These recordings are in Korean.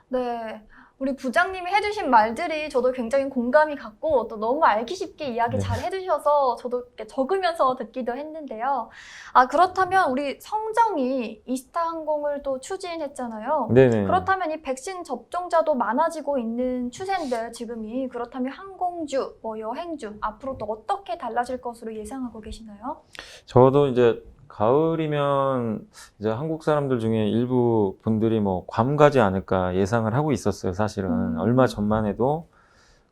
네. 우리 부장님이 해주신 말들이 저도 굉장히 공감이 갔고 또 너무 알기 쉽게 이야기 네. 잘 해주셔서 저도 이렇게 적으면서 듣기도 했는데요. 아, 그렇다면 우리 성정이 이스타항공을 또 추진했잖아요. 네네. 그렇다면 이 백신 접종자도 많아지고 있는 추세인데 지금이 그렇다면 항공주, 여행주 앞으로 또 어떻게 달라질 것으로 예상하고 계시나요? 저도 이제 가을이면 이제 한국 사람들 중에 일부 분들이 뭐 괌 가지 않을까 예상을 하고 있었어요, 사실은. 얼마 전만 해도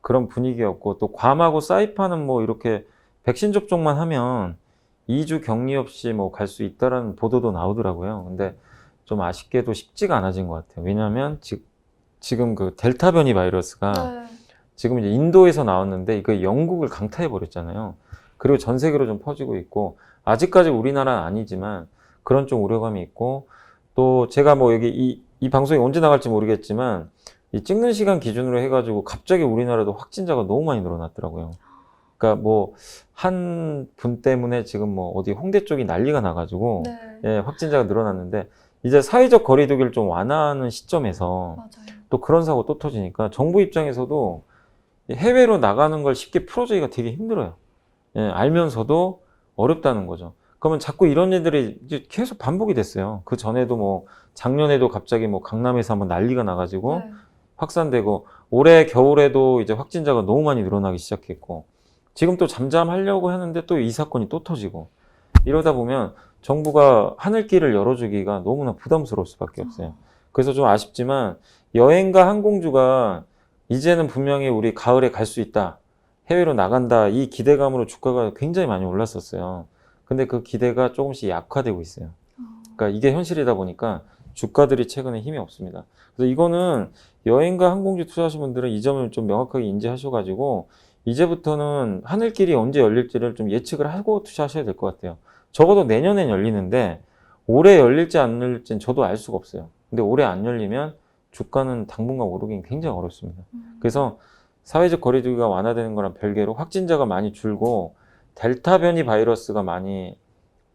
그런 분위기였고, 또 괌하고 사이판은 뭐 이렇게 백신 접종만 하면 2주 격리 없이 뭐 갈 수 있다라는 보도도 나오더라고요. 근데 좀 아쉽게도 쉽지가 않아진 것 같아요. 왜냐하면 지금 그 델타 변이 바이러스가 네. 지금 이제 인도에서 나왔는데 이거 영국을 강타해 버렸잖아요. 그리고 전 세계로 좀 퍼지고 있고, 아직까지 우리나라는 아니지만 그런 좀 우려감이 있고, 또 제가 뭐 여기 이 방송이 언제 나갈지 모르겠지만 이 찍는 시간 기준으로 해가지고 갑자기 우리나라도 확진자가 너무 많이 늘어났더라고요. 그러니까 뭐 한 분 때문에 지금 뭐 어디 홍대 쪽이 난리가 나가지고 네. 예, 확진자가 늘어났는데, 이제 사회적 거리두기를 좀 완화하는 시점에서 맞아요. 또 그런 사고 또 터지니까 정부 입장에서도 해외로 나가는 걸 쉽게 풀어주기가 되게 힘들어요. 예, 알면서도 어렵다는 거죠. 그러면 자꾸 이런 일들이 이제 계속 반복이 됐어요. 그 전에도 뭐 작년에도 갑자기 뭐 강남에서 한번 난리가 나가지고 네. 확산되고, 올해 겨울에도 이제 확진자가 너무 많이 늘어나기 시작했고, 지금 또 잠잠하려고 하는데 또 이 사건이 또 터지고, 이러다 보면 정부가 하늘길을 열어주기가 너무나 부담스러울 수밖에 없어요. 그래서 좀 아쉽지만 여행과 항공주가 이제는 분명히 우리 가을에 갈 수 있다, 해외로 나간다, 이 기대감으로 주가가 굉장히 많이 올랐었어요. 근데 그 기대가 조금씩 약화되고 있어요. 그러니까 이게 현실이다 보니까 주가들이 최근에 힘이 없습니다. 그래서 이거는 여행과 항공주 투자하시는 분들은 이 점을 좀 명확하게 인지하셔가지고 이제부터는 하늘길이 언제 열릴지를 좀 예측을 하고 투자하셔야 될 것 같아요. 적어도 내년엔 열리는데 올해 열릴지 안 열릴지는 저도 알 수가 없어요. 근데 올해 안 열리면 주가는 당분간 오르긴 굉장히 어렵습니다. 그래서 사회적 거리두기가 완화되는 거랑 별개로 확진자가 많이 줄고 델타 변이 바이러스가 많이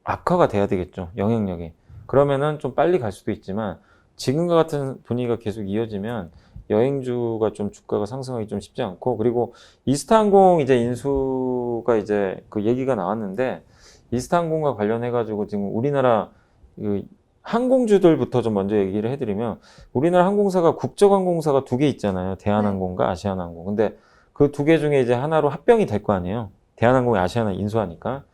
악화가 돼야 되겠죠, 영향력이. 그러면은 좀 빨리 갈 수도 있지만 지금과 같은 분위기가 계속 이어지면 여행주가 좀 주가가 상승하기 좀 쉽지 않고, 그리고 이스타항공 이제 인수가 이제 그 얘기가 나왔는데, 이스타항공과 관련해 가지고 지금 우리나라 그 항공주들부터 좀 먼저 얘기를 해드리면, 우리나라 항공사가 국적항공사가 두 개 있잖아요. 대한항공과 아시아나항공. 근데 그 두 개 중에 이제 하나로 합병이 될 거 아니에요. 대한항공이 아시아나 인수하니까.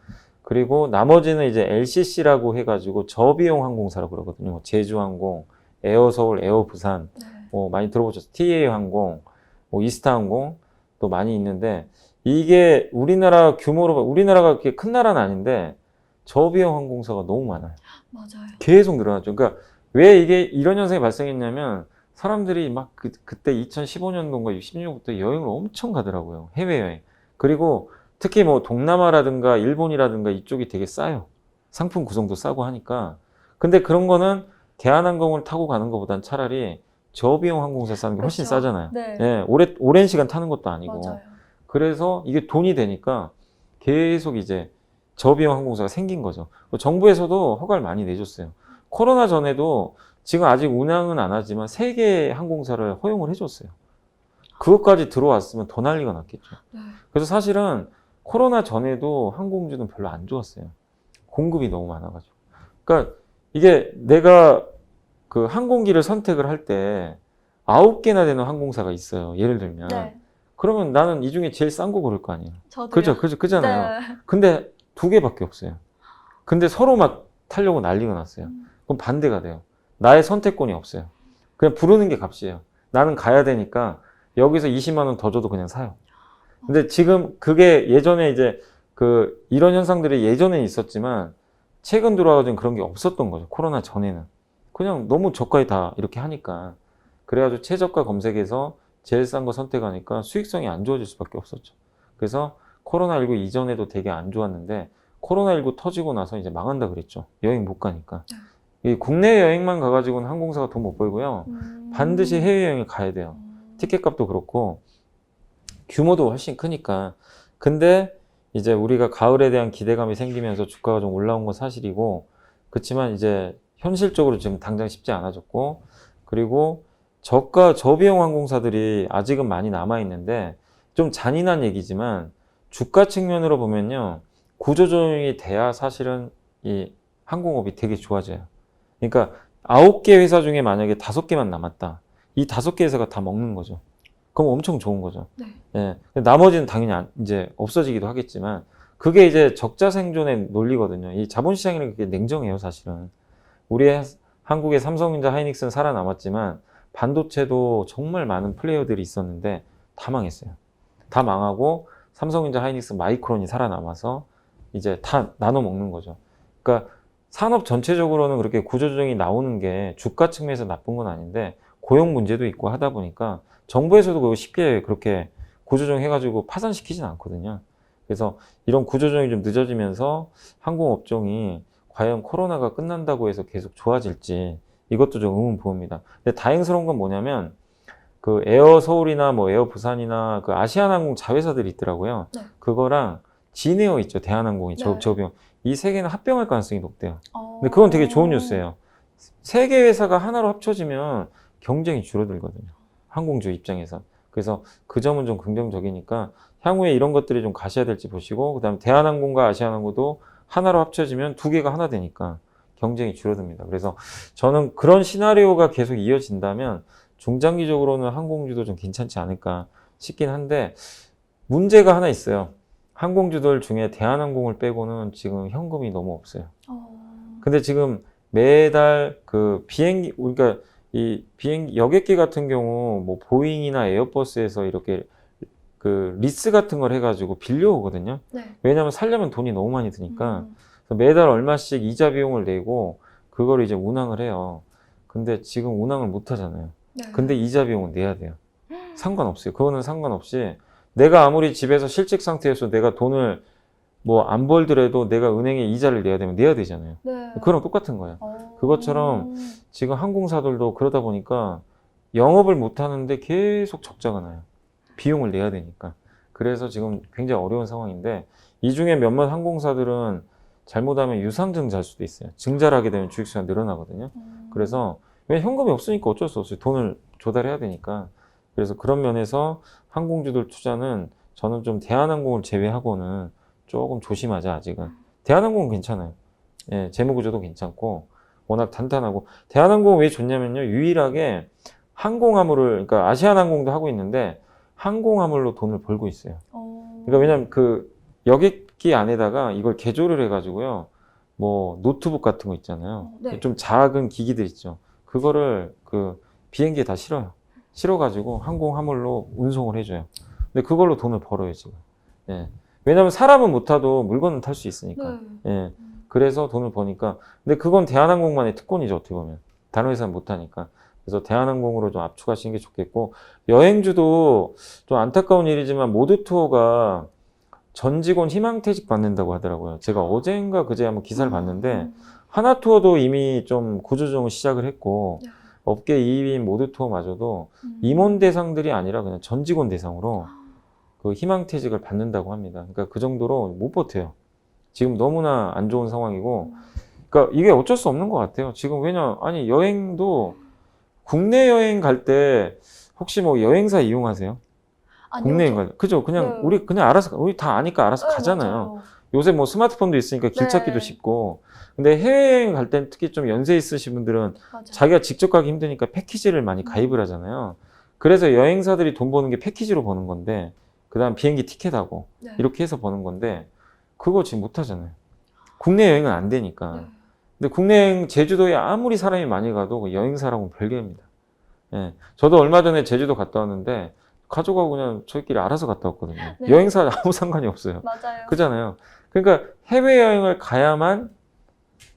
그리고 나머지는 이제 LCC라고 해가지고 저비용 항공사라고 그러거든요. 뭐 제주항공, 에어서울, 에어부산, 네. 뭐 많이 들어보셨죠? TA항공, 뭐 이스타항공 또 많이 있는데, 이게 우리나라 규모로 우리나라가 그렇게 큰 나라는 아닌데 저비용 항공사가 너무 많아요. 맞아요. 계속 늘어났죠. 그러니까 왜 이게 이런 현상이 발생했냐면, 사람들이 막 그때 2015년도인가 16년부터 여행을 엄청 가더라고요. 해외여행. 그리고 특히 뭐 동남아라든가 일본이라든가 이쪽이 되게 싸요. 상품 구성도 싸고 하니까. 근데 그런 거는 대한항공을 타고 가는 것보단 차라리 저비용 항공사 싸는 게 훨씬 그렇죠. 싸잖아요. 네. 예, 오랜 시간 타는 것도 아니고. 맞아요. 그래서 이게 돈이 되니까 계속 이제 저비용 항공사가 생긴 거죠. 정부에서도 허가를 많이 내줬어요. 코로나 전에도 지금 아직 운항은 안 하지만 3개 항공사를 허용을 해줬어요. 그것까지 들어왔으면 더 난리가 났겠죠. 네. 그래서 사실은 코로나 전에도 항공주는 별로 안 좋았어요. 공급이 너무 많아가지고. 그러니까 이게 내가 그 항공기를 선택을 할 때 9개나 되는 항공사가 있어요. 예를 들면. 네. 그러면 나는 이 중에 제일 싼 거 고를 거 아니에요. 저도요. 그잖아요. 네. 근데 2개밖에 없어요. 근데 서로 막 타려고 난리가 났어요. 그럼 반대가 돼요. 나의 선택권이 없어요. 그냥 부르는 게 값이에요. 나는 가야 되니까 여기서 20만 원 더 줘도 그냥 사요. 근데 지금 그게 예전에 이제 이런 현상들이 예전에 있었지만 최근 들어와가지고 그런 게 없었던 거죠. 코로나 전에는. 그냥 너무 저가에 다 이렇게 하니까. 그래가지고 최저가 검색해서 제일 싼 거 선택하니까 수익성이 안 좋아질 수밖에 없었죠. 그래서 코로나19 이전에도 되게 안 좋았는데 코로나19 터지고 나서 이제 망한다 그랬죠. 여행 못 가니까. 이 국내 여행만 가가지고는 항공사가 돈 못 벌고요. 반드시 해외여행을 가야 돼요. 티켓값도 그렇고 규모도 훨씬 크니까. 근데 이제 우리가 가을에 대한 기대감이 생기면서 주가가 좀 올라온 건 사실이고, 그렇지만 이제 현실적으로 지금 당장 쉽지 않아졌고, 그리고 저가 저비용 항공사들이 아직은 많이 남아 있는데 좀 잔인한 얘기지만 주가 측면으로 보면요. 구조조정이 돼야 사실은 이 항공업이 되게 좋아져요. 그러니까 9개 회사 중에 만약에 5개만 남았다. 이 5개 회사가 다 먹는 거죠. 그럼 엄청 좋은 거죠. 네. 예. 나머지는 당연히 이제 없어지기도 하겠지만 그게 이제 적자 생존의 논리거든요. 이 자본시장이라는 게 냉정해요, 사실은. 한국의 삼성전자, 하이닉스는 살아남았지만 반도체도 정말 많은 플레이어들이 있었는데 다 망했어요. 다 망하고 삼성전자, 하이닉스, 마이크론이 살아남아서 이제 다 나눠 먹는 거죠. 그러니까 산업 전체적으로는 그렇게 구조조정이 나오는 게 주가 측면에서 나쁜 건 아닌데 고용 문제도 있고 하다 보니까 정부에서도 그거 쉽게 그렇게 구조조정 해가지고 파산시키진 않거든요. 그래서 이런 구조조정이 좀 늦어지면서 항공업종이 과연 코로나가 끝난다고 해서 계속 좋아질지 이것도 좀 의문부호입니다. 근데 다행스러운 건 뭐냐면 그 에어 서울이나 뭐 에어 부산이나 그 아시아나항공 자회사들이 있더라고요. 네. 그거랑 진에어 있죠. 대한항공이 네. 저병 이 세 개는 합병할 가능성이 높대요. 근데 그건 되게 좋은 뉴스예요. 세 개 회사가 하나로 합쳐지면 경쟁이 줄어들거든요. 항공주 입장에서. 그래서 그 점은 좀 긍정적이니까 향후에 이런 것들이 좀 가셔야 될지 보시고 그다음에 대한항공과 아시아나항공도 하나로 합쳐지면 두 개가 하나 되니까 경쟁이 줄어듭니다. 그래서 저는 그런 시나리오가 계속 이어진다면 중장기적으로는 항공주도 좀 괜찮지 않을까 싶긴 한데 문제가 하나 있어요. 항공주들 중에 대한항공을 빼고는 지금 현금이 너무 없어요. 근데 지금 매달 그 비행기, 그러니까 이 비행기 여객기 같은 경우 뭐 보잉이나 에어버스에서 이렇게 그 리스 같은 걸 해가지고 빌려오거든요. 네. 왜냐하면 살려면 돈이 너무 많이 드니까 그래서 매달 얼마씩 이자 비용을 내고 그걸 이제 운항을 해요. 근데 지금 운항을 못 하잖아요. 네. 근데 이자 비용은 내야 돼요. 상관없어요. 그거는 상관없이 내가 아무리 집에서 실직 상태에서 내가 돈을 뭐 안 벌더라도 내가 은행에 이자를 내야 되면 내야 되잖아요. 네. 그거랑 똑같은 거예요. 그것처럼 지금 항공사들도 그러다 보니까 영업을 못 하는데 계속 적자가 나요. 비용을 내야 되니까. 그래서 지금 굉장히 어려운 상황인데 이 중에 몇몇 항공사들은 잘못하면 유상증 잘 수도 있어요. 증자를 하게 되면 주익수가 늘어나거든요. 그래서 왜 현금이 없으니까 어쩔 수 없어요. 돈을 조달해야 되니까. 그래서 그런 면에서 항공주들 투자는 저는 좀 대한항공을 제외하고는 조금 조심하자 아직은. 대한항공은 괜찮아요. 예, 재무구조도 괜찮고 워낙 탄탄하고 대한항공은 왜 좋냐면요. 유일하게 항공화물을 그러니까 아시아나항공도 하고 있는데 항공화물로 돈을 벌고 있어요. 그러니까 왜냐면 그 여객기 안에다가 이걸 개조를 해가지고요. 뭐 노트북 같은 거 있잖아요. 네. 좀 작은 기기들 있죠. 그거를 그 비행기에 다 실어요. 실어가지고 항공화물로 운송을 해줘요. 근데 그걸로 돈을 벌어요 지금. 예. 왜냐면 사람은 못 타도 물건은 탈 수 있으니까. 네. 예. 그래서 돈을 버니까. 근데 그건 대한항공만의 특권이죠 어떻게 보면. 다른 회사는 못 하니까. 그래서 대한항공으로 좀 압축하시는 게 좋겠고 여행주도 좀 안타까운 일이지만 모두 투어가 전 직원 희망퇴직 받는다고 하더라고요. 제가 어젠가 그제 한번 기사를 봤는데 하나투어도 이미 좀 구조조정을 시작을 했고 네. 업계 2위인 모두 투어마저도 임원 대상들이 아니라 그냥 전 직원 대상으로 그 희망퇴직을 받는다고 합니다. 그러니까 그 정도로 못 버텨요. 지금 너무나 안 좋은 상황이고 그러니까 이게 어쩔 수 없는 것 같아요. 지금 아니 여행도 국내 여행 갈 때 혹시 뭐 여행사 이용하세요? 아니요, 국내 여행 갈 때. 그죠? 그냥 네. 우리 그냥 알아서 우리 다 아니까 알아서 네, 가잖아요. 맞아요. 요새 뭐 스마트폰도 있으니까 길 네. 찾기도 쉽고. 근데 해외여행 갈 땐 특히 좀 연세 있으신 분들은 맞아요. 자기가 직접 가기 힘드니까 패키지를 많이 가입을 하잖아요. 그래서 여행사들이 돈 버는 게 패키지로 버는 건데 그다음 비행기 티켓하고 네. 이렇게 해서 버는 건데 그거 지금 못 하잖아요. 국내 여행은 안 되니까. 네. 근데 국내 여행 제주도에 아무리 사람이 많이 가도 그 여행사라고는 별개입니다. 예. 저도 얼마 전에 제주도 갔다 왔는데 가족하고 그냥 저희끼리 알아서 갔다 왔거든요. 네. 여행사 아무 상관이 없어요. 맞아요. 그잖아요. 그러니까 해외여행을 가야만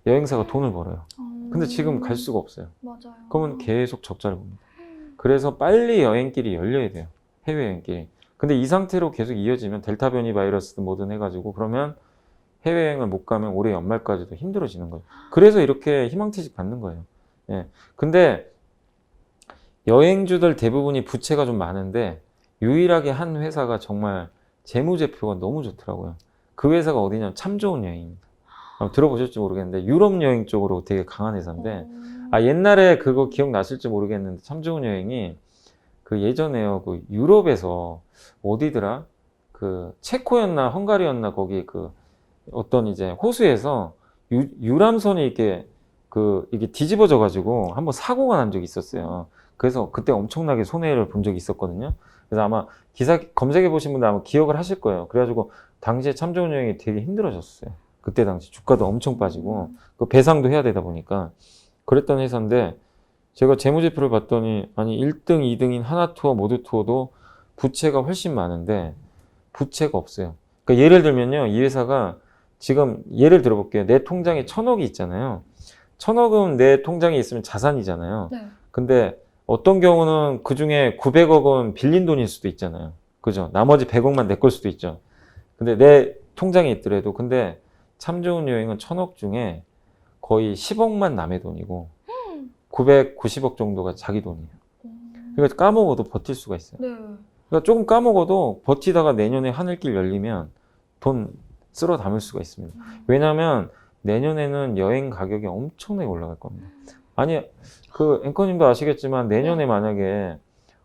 여행사가 돈을 벌어요. 근데 지금 갈 수가 없어요. 맞아요. 그러면 계속 적자를 봅니다. 그래서 빨리 여행길이 열려야 돼요. 해외여행길이. 근데 이 상태로 계속 이어지면 델타 변이 바이러스든 뭐든 해가지고 그러면 해외여행을 못 가면 올해 연말까지도 힘들어지는 거예요. 그래서 이렇게 희망퇴직 받는 거예요. 예. 근데 여행주들 대부분이 부채가 좀 많은데 유일하게 한 회사가 정말 재무제표가 너무 좋더라고요. 그 회사가 어디냐면 참 좋은 여행입니다. 들어보실지 모르겠는데 유럽 여행 쪽으로 되게 강한 회사인데 아, 옛날에 그거 기억나실지 모르겠는데 참 좋은 여행이 그 예전에요. 그 유럽에서 어디더라? 그 체코였나 헝가리였나 거기 그 어떤 이제 호수에서 유람선이 이렇게 이게 뒤집어져 가지고 한번 사고가 난 적이 있었어요. 그래서 그때 엄청나게 손해를 본 적이 있었거든요. 그래서 아마 기사 검색해 보신 분들 아마 기억을 하실 거예요. 그래가지고 당시에 참 좋은 여행이 되게 힘들어졌어요. 그때 당시 주가도 엄청 빠지고 그 배상도 해야 되다 보니까 그랬던 회사인데 제가 재무제표를 봤더니 아니 1등, 2등인 하나투어, 모두투어도 부채가 훨씬 많은데 부채가 없어요. 그러니까 예를 들면요, 이 회사가 지금 예를 들어볼게요. 내 통장에 1,000억이 있잖아요. 1,000억은 내 통장에 있으면 자산이잖아요. 네. 근데 어떤 경우는 그 중에 900억은 빌린 돈일 수도 있잖아요. 그죠? 나머지 100억만 내 걸 수도 있죠. 근데 내 통장에 있더라도 근데 참 좋은 여행은 1,000억 중에 거의 10억만 남의 돈이고 990억 정도가 자기 돈이에요. 그러니까 까먹어도 버틸 수가 있어요. 네. 그러니까 조금 까먹어도 버티다가 내년에 하늘길 열리면 돈 쓸어 담을 수가 있습니다. 왜냐하면 내년에는 여행 가격이 엄청나게 올라갈 겁니다. 아니 그 앵커님도 아시겠지만 내년에 만약에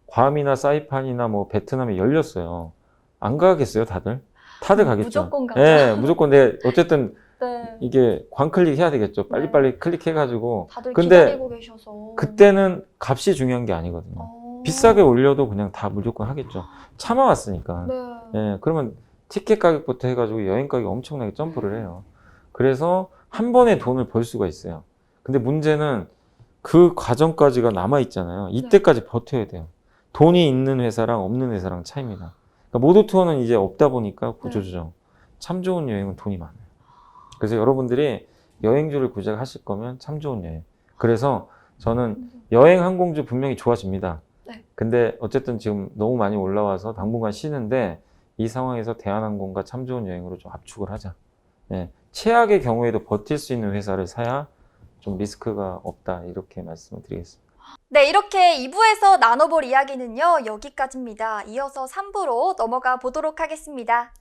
괌이나 사이판이나 뭐 베트남이 열렸어요. 안 가겠어요, 다들? 다들 가겠죠. 무조건 가죠. 네, 무조건. 네, 어쨌든 네. 이게 광클릭 해야 되겠죠. 빨리빨리 클릭해가지고. 다들 근데 기다리고 계셔서. 그때는 값이 중요한 게 아니거든요. 비싸게 올려도 그냥 다 무조건 하겠죠. 참아왔으니까. 네. 예, 그러면 티켓 가격부터 해가지고 여행 가격이 엄청나게 점프를 해요. 그래서 한 번에 돈을 벌 수가 있어요. 근데 문제는 그 과정까지가 남아있잖아요. 이때까지 버텨야 돼요. 돈이 있는 회사랑 없는 회사랑 차이입니다. 그러니까 모두 투어는 이제 없다 보니까 구조조정. 참 좋은 여행은 돈이 많아요. 그래서 여러분들이 여행주를 구작하실 거면 참 좋은 여행. 그래서 저는 여행 항공주 분명히 좋아집니다. 네. 근데 어쨌든 지금 너무 많이 올라와서 당분간 쉬는데 이 상황에서 대한항공과 참 좋은 여행으로 좀 압축을 하자. 예, 최악의 경우에도 버틸 수 있는 회사를 사야 좀 리스크가 없다 이렇게 말씀을 드리겠습니다. 네, 이렇게 2부에서 나눠볼 이야기는요, 여기까지입니다. 이어서 3부로 넘어가 보도록 하겠습니다.